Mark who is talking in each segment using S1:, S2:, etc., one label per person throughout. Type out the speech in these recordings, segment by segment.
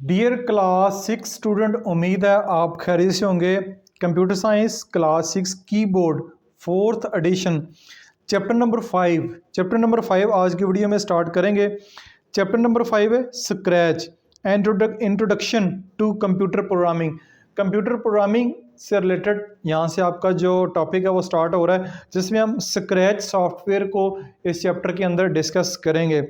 S1: Dear class 6 student, उम्मीद है आप खैरियत से होंगे। Computer science class 6 keyboard 4th edition chapter number 5 आज की वीडियो में स्टार्ट करेंगे। चैप्टर नंबर 5 है scratch introduction to computer programming. Computer programming से रिलेटेड यहाँ से आपका जो टॉपिक है वो स्टार्ट हो रहा है, जिसमें हम स्क्रैच सॉफ्टवेयर को इस चैप्टर के अंदर डिस्कस करेंगे।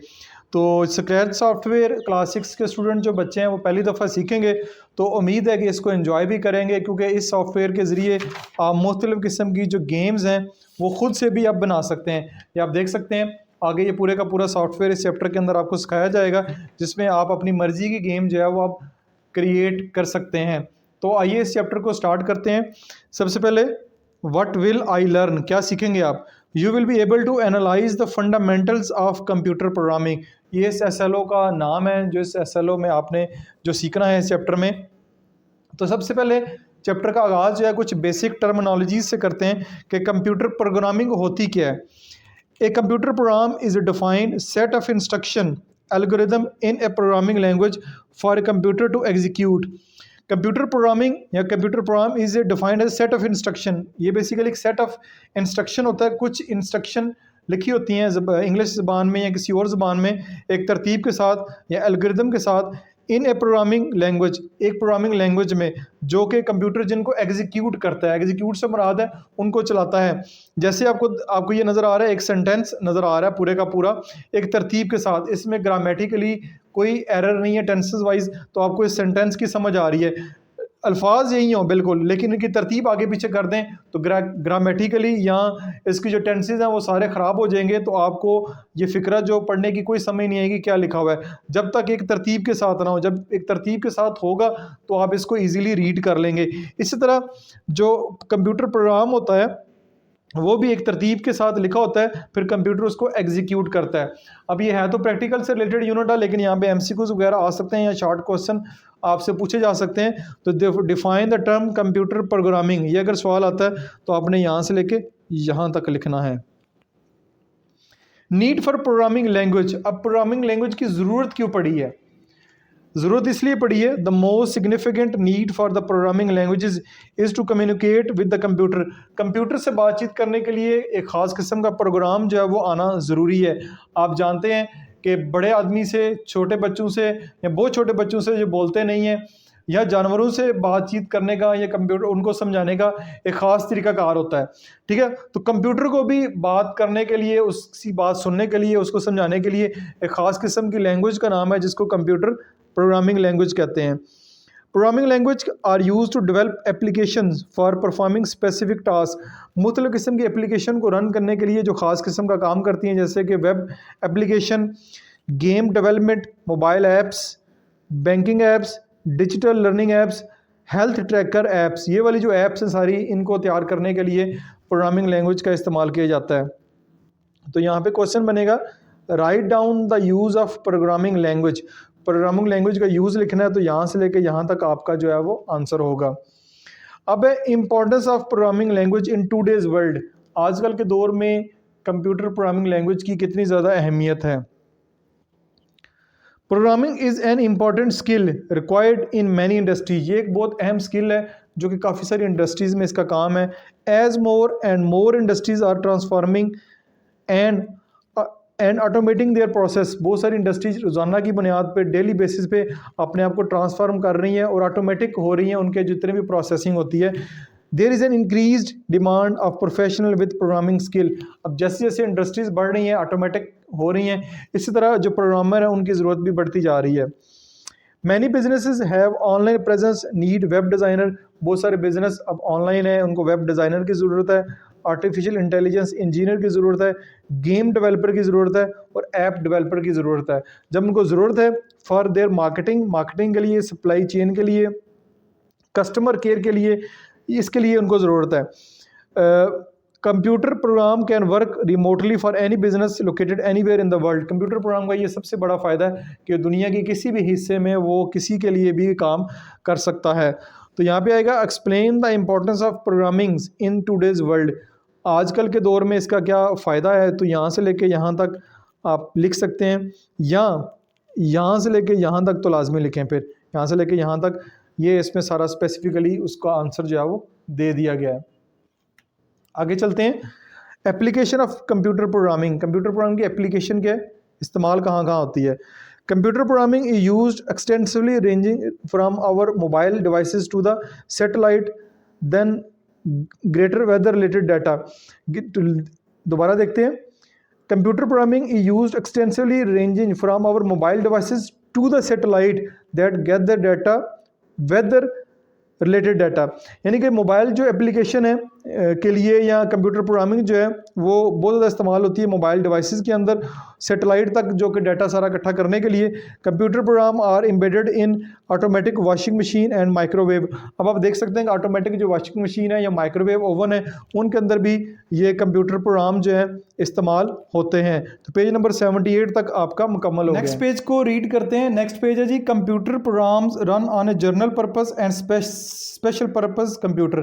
S1: तो स्क्रैच सॉफ्टवेयर क्लास 6 के स्टूडेंट जो बच्चे हैं वो पहली दफ़ा सीखेंगे, तो उम्मीद है कि इसको एंजॉय भी करेंगे, क्योंकि इस सॉफ्टवेयर के ज़रिए आप मुख्तलिफ़ किस्म की जो गेम्स हैं वो ख़ुद से भी आप बना सकते हैं। ये आप देख सकते हैं आगे ये पूरे का पूरा सॉफ्टवेयर इस चैप्टर के अंदर आपको सिखाया जाएगा, जिसमें आप अपनी मर्ज़ी की गेम जो है वो आप क्रिएट कर सकते हैं। तो आइए इस चैप्टर को स्टार्ट करते हैं। सबसे पहले व्हाट विल आई लर्न, क्या सीखेंगे आप। You will be able to analyse the fundamentals of computer programming. ये इस SLO का नाम है, जो इस SLO में आपने जो सीखना है इस चैप्टर में। तो सबसे पहले चैप्टर का आगाज़ जो है कुछ बेसिक टर्मिनोलॉजीज से करते हैं कि कंप्यूटर प्रोग्रामिंग होती क्या है। A computer program is a defined set of instruction algorithm in a programming language for a computer to execute. Computer programming या computer program is defined as set of instruction. ये basically एक set of instruction होता है। कुछ instruction लिखी होती हैं English ज़बान में या किसी और ज़बान में, एक तरतीब के साथ या एल्गोरिदम के साथ, इन ए प्रोग्रामिंग लैंग्वेज, एक प्रोग्रामिंग लैंग्वेज में, जो कि कंप्यूटर जिनको एग्जीक्यूट करता है, एग्जीक्यूट से मुराद है उनको चलाता है। जैसे आपको ये नज़र आ रहा है, एक सेंटेंस नज़र आ रहा है पूरे का पूरा एक तरतीब के साथ। इसमें ग्रामेटिकली कोई एरर नहीं है टेंसेस वाइज, तो आपको इस सेंटेंस की समझ आ रही है। अल्फाज यही हों बिल्कुल, लेकिन इनकी तरतीब आगे पीछे कर दें तो ग्रामेटिकली या इसकी जो टेंसेस हैं वो सारे ख़राब हो जाएंगे, तो आपको ये फ़िक्रा जो पढ़ने की कोई समझ नहीं आएगी क्या लिखा हुआ है, जब तक एक तरतीब के साथ ना हो। जब एक तरतीब के साथ होगा तो आप इसको ईज़िली रीड कर लेंगे। इसी तरह जो कंप्यूटर प्रोग्राम होता है वो भी एक तरतीब के साथ लिखा होता है, फिर कंप्यूटर उसको एग्जीक्यूट करता है। अब ये है तो प्रैक्टिकल से रिलेटेड यूनिट है, लेकिन यहाँ पे MCQs वगैरह आ सकते हैं या शॉर्ट क्वेश्चन आपसे पूछे जा सकते हैं। तो define the term computer programming, ये अगर सवाल आता है तो आपने यहाँ से लेके यहाँ तक लिखना है। नीड फॉर प्रोग्रामिंग लैंग्वेज, अब प्रोग्रामिंग लैंग्वेज की ज़रूरत क्यों पड़ी है? ज़रूरत इसलिए पड़ी है, the most significant need for the programming languages is to communicate with the computer. Computer से बातचीत करने के लिए एक ख़ास किस्म का प्रोग्राम जो है वो आना ज़रूरी है। आप जानते हैं कि बड़े आदमी से, छोटे बच्चों से या बहुत छोटे बच्चों से जो बोलते नहीं हैं, या जानवरों से बातचीत करने का या कंप्यूटर उनको समझाने का एक ख़ास तरीक़ाकार होता है। ठीक है, तो कंप्यूटर को भी बात करने के लिए, उसकी बात सुनने के लिए, उसको समझाने के लिए एक ख़ास किस्म की लैंग्वेज का नाम है जिसको कंप्यूटर प्रोग्रामिंग लैंग्वेज कहते हैं। Programming language are use to develop applications for performing specific task. मुख्तलिफ़ किस्म की एप्लीकेशन को रन करने के लिए जो ख़ास किस्म का काम करती हैं, जैसे कि web application, game development, mobile apps, banking apps, digital learning apps, health tracker apps. ये वाली जो ऐप्स हैं सारी, इनको तैयार करने के लिए प्रोग्रामिंग लैंग्वेज का इस्तेमाल किया जाता है। तो यहाँ पे क्वेश्चन बनेगा, right down the use of programming language. Programming language का यूज़ लिखना है, तो यहाँ से लेकर यहाँ तक आपका जो है वो आंसर होगा। अब है importance of programming language in today's world. आजकल के दौर में कंप्यूटर प्रोग्रामिंग लैंग्वेज की कितनी ज़्यादा अहमियत है। Programming is an important skill required in many industries. ये एक बहुत अहम स्किल है जो कि काफ़ी सारी इंडस्ट्रीज़ में इसका काम है। As more and more industries are transforming and automating their process. बहुत सारी इंडस्ट्रीज रोज़ाना की बुनियाद पे, डेली बेसिस पे अपने आप को ट्रांसफॉर्म कर रही हैं और ऑटोमेटिक हो रही हैं, उनके जितने भी प्रोसेसिंग होती है। There is an increased demand of professional with programming skill. अब जैसे जैसे इंडस्ट्रीज़ बढ़ रही हैं, ऑटोमेटिक हो रही हैं, इसी तरह जो प्रोग्रामर है उनकी ज़रूरत भी बढ़ती जा रही है। Many businesses have online presence need web designer. बहुत सारे बिजनेस अब ऑनलाइन है, उनको वेब डिज़ाइनर की ज़रूरत है, आर्टिफिशियल इंटेलिजेंस इंजीनियर की ज़रूरत है, गेम डेवलपर की ज़रूरत है और ऐप डेवलपर की ज़रूरत है। जब उनको ज़रूरत है फॉर देयर मार्केटिंग के लिए, सप्लाई चेन के लिए, कस्टमर केयर के लिए, इसके लिए उनको ज़रूरत है। Computer program can work remotely for any business located anywhere in the world. Computer program का ये सबसे बड़ा फ़ायदा है कि दुनिया के किसी भी हिस्से में वो किसी के लिए भी काम कर सकता है। तो यहाँ पे आएगा, explain the importance of programming in today's world. आजकल के दौर में इसका क्या फ़ायदा है, तो यहाँ से लेके यहाँ तक आप लिख सकते हैं, या यहाँ से लेके यहाँ तक तो लाजमी लिखें। फिर यहाँ से लेके यहाँ तक ये इसमें सारा स्पेसिफिकली उसका आंसर जो है वो दे दिया गया है। आगे चलते हैं, application of computer programming. Computer programming की एप्लीकेशन क्या है, इस्तेमाल कहाँ कहाँ होती है। Computer programming is used extensively ranging from our mobile devices to the satellite then greater weather related data. दोबारा देखते हैं, computer programming is used extensively ranging from our mobile devices to the satellite that gather data weather related data. यानी कि mobile जो application है के लिए या कंप्यूटर प्रोग्रामिंग जो है वो बहुत ज़्यादा इस्तेमाल होती है मोबाइल डिवाइसेस के अंदर सैटेलाइट तक जो कि डाटा सारा इकट्ठा करने के लिए। Computer program are embedded in automatic washing machine and microwave. अब आप देख सकते हैं कि ऑटोमेटिक जो वॉशिंग मशीन है या माइक्रोवेव ओवन है उनके अंदर भी ये कंप्यूटर प्रोग्राम जो है इस्तेमाल होते हैं। तो पेज नंबर 78 तक आपका मुकम्मल हो गया। नेक्स्ट पेज को रीड करते हैं। नेक्स्ट पेज है जी, computer programs run on a general purpose and special purpose computer.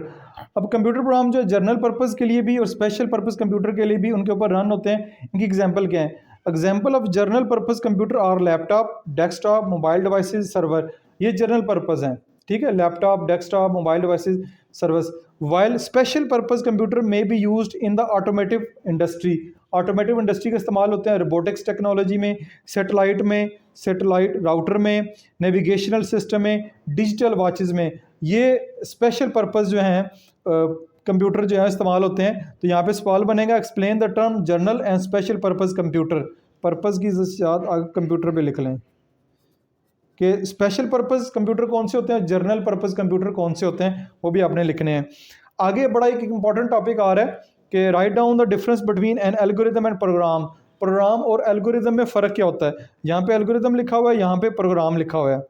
S1: अब कंप्यूटर प्रोग्राम जो जनरल पर्पस के लिए भी और स्पेशल पर्पस कंप्यूटर के लिए भी उनके ऊपर रन होते हैं। इनकी एग्जांपल क्या है, example of general purpose computer are laptop, desktop, mobile devices, server. ये जनरल पर्पस हैं, ठीक है, laptop, desktop, mobile devices, servers. While special purpose computer में be used in the automotive industry. Automotive industry का इस्तेमाल होते हैं रोबोटिक्स टेक्नोलॉजी में, सैटेलाइट राउटर में, नेविगेशनल सिस्टम में, डिजिटल वॉचेस में। ये स्पेशल पर्पस जो हैं कंप्यूटर जो है इस्तेमाल होते हैं। तो यहाँ पे सवाल बनेगा, explain the term general and special purpose computer. Purpose की याद कंप्यूटर पे लिख लें कि स्पेशल पर्पस कंप्यूटर कौन से होते हैं, जनरल पर्पस कंप्यूटर कौन से होते हैं, वो भी आपने लिखने हैं। आगे बड़ा एक इंपॉर्टेंट टॉपिक आ रहा है कि write down the difference between an algorithm and program. Program और एल्गोरिथम में फ़र्क क्या होता है। यहाँ पे एल्गोरिथम लिखा हुआ है, यहाँ पे प्रोग्राम लिखा हुआ है।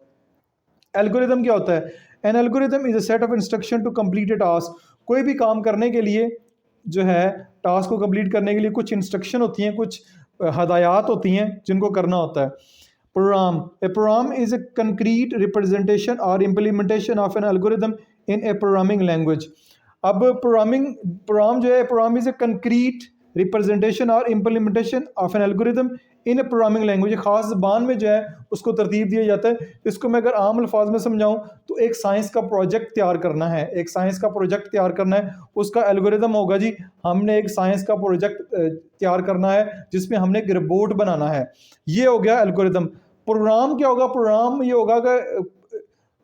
S1: एल्गोरिथम क्या होता है, an algorithm is a set of instruction to complete a task. कोई भी काम करने के लिए जो है, टास्क को कंप्लीट करने के लिए कुछ इंस्ट्रक्शन होती हैं, कुछ हदायत होती हैं जिनको करना होता है। Program, a program is a concrete representation और implementation of an algorithm in a programming language. अब प्रोग्राम जो है, program is a concrete representation और implementation of an algorithm in a programming language. खास ज़बान में जो है उसको तरतीब दिया जाता है। इसको मैं अगर आम अल्फाज में समझाऊं तो एक साइंस का प्रोजेक्ट तैयार करना है, एक साइंस का प्रोजेक्ट तैयार करना है, उसका एल्गोरिथम होगा जी, हमने एक साइंस का प्रोजेक्ट तैयार करना है जिसमें हमने एक रिपोर्ट बनाना है, ये हो गया एल्गोरिथम। प्रोग्राम क्या होगा, प्रोग्राम ये होगा कि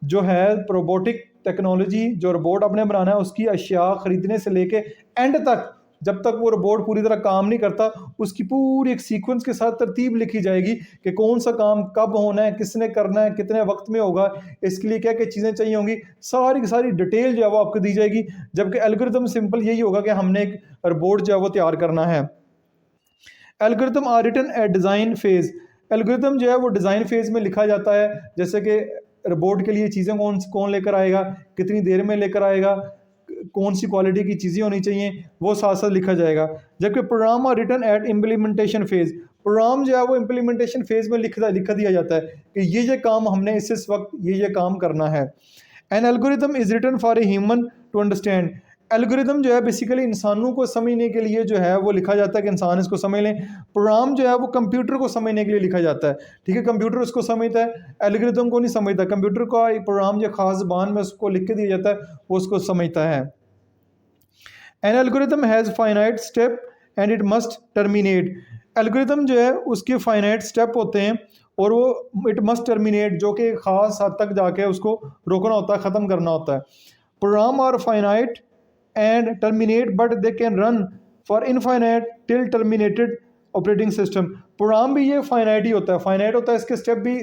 S1: जो है रोबोटिक टेक्नोलॉजी, जो रोबोट आपने बनाना है उसकी अशिया खरीदने से लेके एंड तक, जब तक वो रोबोट पूरी तरह काम नहीं करता, उसकी पूरी एक सीक्वेंस के साथ तरतीब लिखी जाएगी कि कौन सा काम कब होना है, किसने करना है, कितने वक्त में होगा, इसके लिए क्या क्या चीज़ें चाहिए होंगी, सारी की सारी डिटेल जो है वो आपको दी जाएगी। जबकि एल्गोरिथम सिंपल यही होगा कि हमने एक रोबोट जो है वो तैयार करना है। Algorithm are written at design phase. Algorithm जो है वो डिज़ाइन फेज में लिखा जाता है, जैसे कि रोबोट के लिए चीज़ें कौन लेकर आएगा, कितनी देर में लेकर आएगा, कौन सी क्वालिटी की चीज़ें होनी चाहिए, वो साथ साथ लिखा जाएगा। जबकि program are written at implementation phase. Program जो है वो इम्प्लीमेंटेशन फेज में लिखा दिया जाता है कि ये काम हमने इस वक्त ये काम करना है। An algorithm is written for a human to understand. Algorithm जो है बेसिकली इंसानों को समझने के लिए जो है वो लिखा जाता है कि इंसान इसको समझ लें। प्रोग्राम जो है वो कंप्यूटर को समझने के लिए लिखा जाता है, ठीक है, कंप्यूटर उसको समझता है, एल्गोरिथम को नहीं समझता। कंप्यूटर का प्रोग्राम जो खास ज़बान में उसको लिख के दिया जाता है, वो उसको समझता है। An algorithm has finite step and it must terminate. Algorithm जो है उसके फाइनाइट स्टेप होते हैं और वो इट मस्ट टर्मिनेट, जो कि ख़ास हद तक जाके उसको रोकना होता है, ख़त्म करना होता है। Program are finite and terminate but they can run for infinite till terminated operating system. Program भी ये फाइनाइट ही होता है, फाइनाइट होता है, इसके स्टेप भी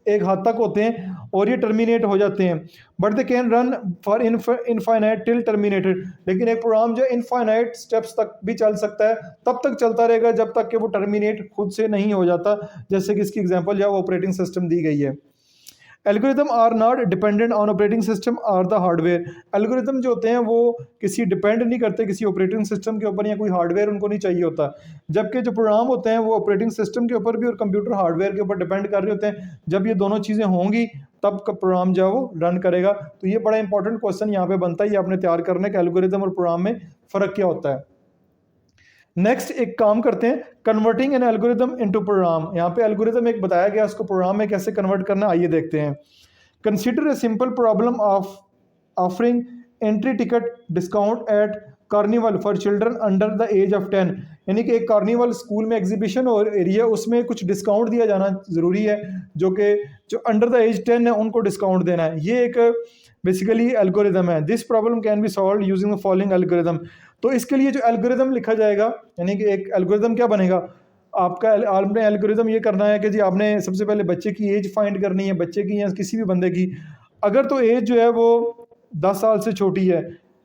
S1: एक हद तक होते हैं और ये टर्मिनेट हो जाते हैं। But they can run for infinite till terminated. लेकिन एक प्रोग्राम जो इनफाइनाइट स्टेप्स तक भी चल सकता है, तब तक चलता रहेगा जब तक कि वो टर्मिनेट खुद से नहीं हो जाता, जैसे कि इसकी एग्जांपल जो ऑपरेटिंग सिस्टम दी गई है। Algorithm are not dependent on operating system और द हार्डवेयर। एल्गोरिथम जो होते हैं वो किसी डिपेंड नहीं करते किसी ऑपरेटिंग सिस्टम के ऊपर, या कोई हार्डवेयर उनको नहीं चाहिए होता। जबकि जो प्रोग्राम होते हैं वो ऑपरेटिंग सिस्टम के ऊपर भी और कंप्यूटर हार्डवेयर के ऊपर डिपेंड कर रहे होते हैं। जब ये दोनों चीज़ें होंगी तब प्रोग्राम जो है वो रन करेगा। तो ये बड़ा इंपॉर्टेंट क्वेश्चन यहाँ पे बनता है, ये आपने तैयार करने का एल्गोरिथम और प्रोग्राम में फ़र्क क्या होता है। नेक्स्ट एक काम करते हैं, converting an algorithm into program. यहाँ पे एल्गोरिथम एक बताया गया, उसको प्रोग्राम में कैसे कन्वर्ट करना, आइए देखते हैं। Consider a simple problem of offering entry ticket discount at carnival for children under the age of 10, यानी कि एक कार्निवल स्कूल में एग्जीबिशन और एरिया, उसमें कुछ डिस्काउंट दिया जाना ज़रूरी है, जो अंडर द एज 10 है उनको डिस्काउंट देना है। ये एक बेसिकली एल्गोरिदम है। This problem can be solve using the following algorithm. तो इसके लिए जो एल्गोरिदम लिखा जाएगा, यानी कि एक एल्गोरिदम क्या बनेगा, आपने एल्गोरिदम ये करना है कि जी आपने सबसे पहले बच्चे की एज फाइंड करनी है, बच्चे की या किसी भी बंदे की। अगर तो एज जो है वो 10 साल से छोटी है,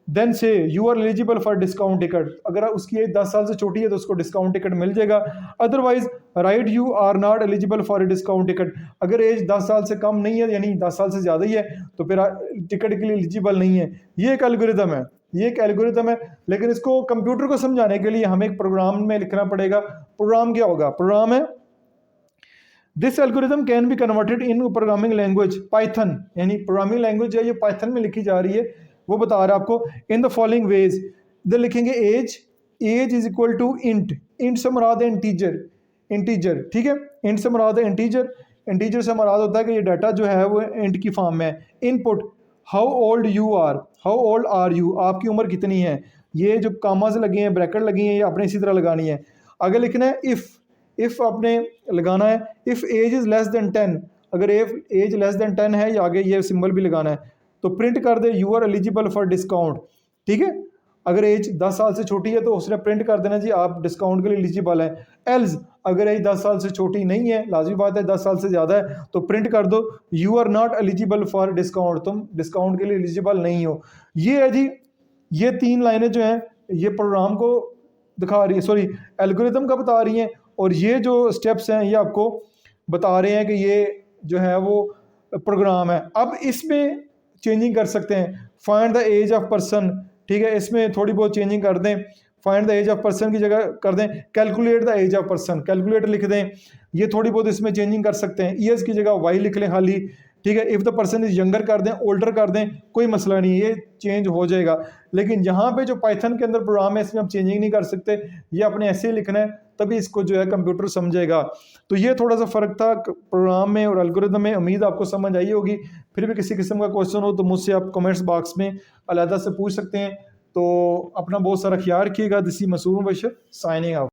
S1: देन से you are eligible for discount ticket. अगर उसकी एज 10 साल से छोटी है तो उसको डिस्काउंट टिकट मिल जाएगा। Otherwise right you are not eligible for a discount ticket. अगर एज 10 साल से कम नहीं है, यानी 10 साल से ज़्यादा ही है, तो फिर टिकट के लिए एलिजिबल नहीं है। ये एक एल्गोरिदम है, ये एक एल्गोरिदम है। लेकिन इसको कंप्यूटर को समझाने के लिए हमें एक प्रोग्राम में लिखना पड़ेगा। प्रोग्राम क्या होगा? प्रोग्राम है this algorithm can be converted in programming language Python, यानी प्रोग्रामिंग लैंग्वेज है ये पाइथन में लिखी जा रही है, वो बता रहा है आपको। इन द फॉलोइंग वेज, इधर लिखेंगे age is equal to int से मुराद है इंटीजर, ठीक है, इंट से मुराद है इंटीजर से मुराद होता है कि ये डाटा जो है वो इंट की फॉर्म में है। Input how old are you, आपकी उम्र कितनी है। ये जो कामाज लगे हैं, ब्रैकेट लगी हैं, ये आपने इसी तरह लगानी है। आगे लिखना है इफ़ आपने लगाना है if age is less than 10, अगर एज लेस देन 10 है, या आगे ये सिंबल भी लगाना है, तो प्रिंट कर दे you are eligible for discount, ठीक है। अगर एज 10 साल से छोटी है तो उसने प्रिंट कर देना जी आप डिस्काउंट के लिए एलिजिबल है। एल्स अगर एज 10 साल से छोटी नहीं है, लाजमी बात है 10 साल से ज़्यादा है, तो प्रिंट कर दो you are not eligible for discount, तुम डिस्काउंट के लिए एलिजिबल नहीं हो। ये है जी, ये 3 लाइनें जो हैं ये प्रोग्राम को दिखा रही है, सॉरी एल्गोरिदम का बता रही हैं, और ये जो स्टेप्स हैं ये आपको बता रहे हैं कि ये जो है वो प्रोग्राम है। अब इसमें चेंजिंग कर सकते हैं, find the age of person, ठीक है, इसमें थोड़ी बहुत चेंजिंग कर दें, find the age of person की जगह कर दें calculate the age of person, calculate लिख दें। ये थोड़ी बहुत इसमें चेंजिंग कर सकते हैं, ईयर्स की जगह वाई लिख लें खाली, ठीक है। If the person is younger कर दें, ओल्डर कर दें, कोई मसला नहीं, ये चेंज हो जाएगा। लेकिन यहाँ पे जो पाइथन के अंदर प्रोग्राम है इसमें हम चेंजिंग नहीं कर सकते, ये अपने ऐसे ही लिखना है, तभी इसको जो है कंप्यूटर समझेगा। तो ये थोड़ा सा फ़र्क था प्रोग्राम में और एल्गोरिदम में। उम्मीद आपको समझ आई होगी। फिर भी किसी किस्म का क्वेश्चन हो तो मुझसे आप कमेंट्स बॉक्स में अलहदा से पूछ सकते हैं। तो अपना बहुत सारा ख्याल रखिएगा। This is Masood Mubashar signing out.